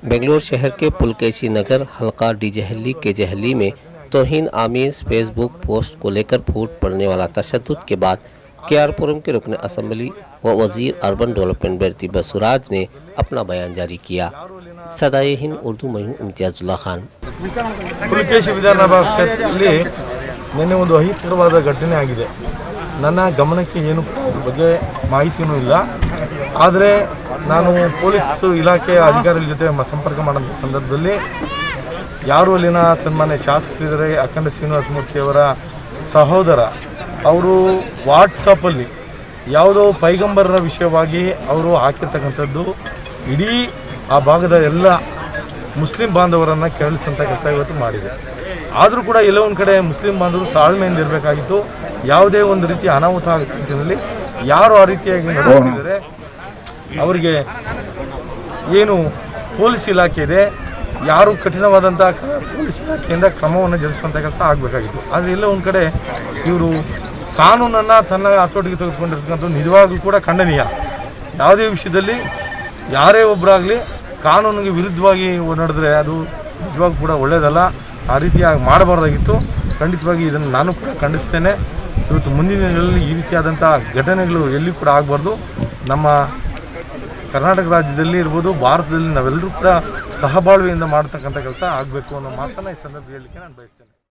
बेंगलुरु शहर के पुलकेशी नगर हल्का डी जहली के जहली में तौहीन आमीज फेसबुक पोस्ट को लेकर फूट पड़ने वाला तशद्दुद के बाद केआरपुरम के रुकन असम्बली व वजीर अर्बन डेवलपमेंट बेरती बसुराज ने अपना बयान जारी किया। सदाए हिंद उर्दू में हूँ इम्तियाजुल्लाह खान। पुलकेशी विधानसभा क्षेत्रದಲ್ಲಿ ನಿನ್ನೆ ಒಂದು ಅಹಿತಕರವಾದ ಘಟನೆ ಆಗಿದೆ। ನನ್ನ ಗಮನಕ್ಕೆ ಏನು ಬಗ್ಗೆ ಮಾಹಿತಿಯೂ ಇಲ್ಲ, ಆದರೆ ನಾನು ಪೊಲೀಸ್ ಇಲಾಖೆಯ ಅಧಿಕಾರಿಗಳ ಜೊತೆ ಸಂಪರ್ಕ ಮಾಡಿದ ಸಂದರ್ಭದಲ್ಲಿ ಯಾರು ಅಲ್ಲಿನ ಸನ್ಮಾನ್ಯ ಶಾಸಕರಿದ್ದಾರೆ ಅಖಂಡ ಶ್ರೀನಿವಾಸ ಮೂರ್ತಿಯವರ ಸಹೋದರ ಅವರು ವಾಟ್ಸಪ್ಪಲ್ಲಿ ಯಾವುದೋ ಪೈಗಂಬರರ ವಿಷಯವಾಗಿ ಅವರು ಹಾಕಿರ್ತಕ್ಕಂಥದ್ದು ಇಡೀ ಆ ಭಾಗದ ಎಲ್ಲ ಮುಸ್ಲಿಂ ಬಾಂಧವರನ್ನು ಕೆರಳಿಸುವಂಥ ಕೆಲಸ ಇವತ್ತು ಮಾಡಿದೆ। ಆದರೂ ಕೂಡ ಎಲ್ಲೋ ಒಂದು ಕಡೆ ಮುಸ್ಲಿಂ ಬಾಂಧವರು ತಾಳ್ಮೆಯಿಂದ ಇರಬೇಕಾಗಿತ್ತು। ಯಾವುದೇ ಒಂದು ರೀತಿಯ ಅನಾಹುತ ನಿಟ್ಟಿನಲ್ಲಿ ಯಾರು ಆ ರೀತಿಯಾಗಿ ನಡೆದಿದ್ದಾರೆ ಅವರಿಗೆ ಏನು ಪೊಲೀಸ್ ಇಲಾಖೆ ಇದೆ, ಯಾರು ಕಠಿಣವಾದಂಥ ಪೊಲೀಸ್ ಇಲಾಖೆಯಿಂದ ಕ್ರಮವನ್ನು ಜರುಗಿಸುವಂಥ ಕೆಲಸ ಆಗಬೇಕಾಗಿತ್ತು। ಆದರೆ ಎಲ್ಲ ಒಂದು ಕಡೆ ಇವರು ಕಾನೂನನ್ನು ತನ್ನ ಹತೋಟಿಗೆ ತೆಗೆದುಕೊಂಡಿರ್ತಕ್ಕಂಥ ನಿಜವಾಗ್ಲೂ ಕೂಡ ಖಂಡನೀಯ। ಯಾವುದೇ ವಿಷಯದಲ್ಲಿ ಯಾರೇ ಒಬ್ಬರಾಗಲಿ ಕಾನೂನಿಗೆ ವಿರುದ್ಧವಾಗಿ ನಡೆದರೆ ಅದು ನಿಜವಾಗೂ ಕೂಡ ಒಳ್ಳೆಯದಲ್ಲ, ಆ ರೀತಿಯಾಗಿ ಮಾಡಬಾರ್ದಾಗಿತ್ತು। ಖಂಡಿತವಾಗಿ ಇದನ್ನು ನಾನು ಕೂಡ ಖಂಡಿಸ್ತೇನೆ। ಇವತ್ತು ಮುಂದಿನ ದಿನಗಳಲ್ಲಿ ಈ ರೀತಿಯಾದಂಥ ಘಟನೆಗಳು ಎಲ್ಲಿ ಕೂಡ ಆಗಬಾರ್ದು। ನಮ್ಮ ಕರ್ನಾಟಕ ರಾಜ್ಯದಲ್ಲಿ ಇರ್ಬೋದು, ಭಾರತದಲ್ಲಿ ನಾವೆಲ್ಲರೂ ಕೂಡ ಸಹಬಾಳ್ವೆಯಿಂದ ಮಾಡ್ತಕ್ಕಂಥ ಕೆಲಸ ಆಗಬೇಕು ಅನ್ನೋ ಮಾತನ್ನು ಈ ಸಂದರ್ಭದಲ್ಲಿ ಹೇಳಲಿಕ್ಕೆ ನಾನು ಬಯಸ್ತೇನೆ।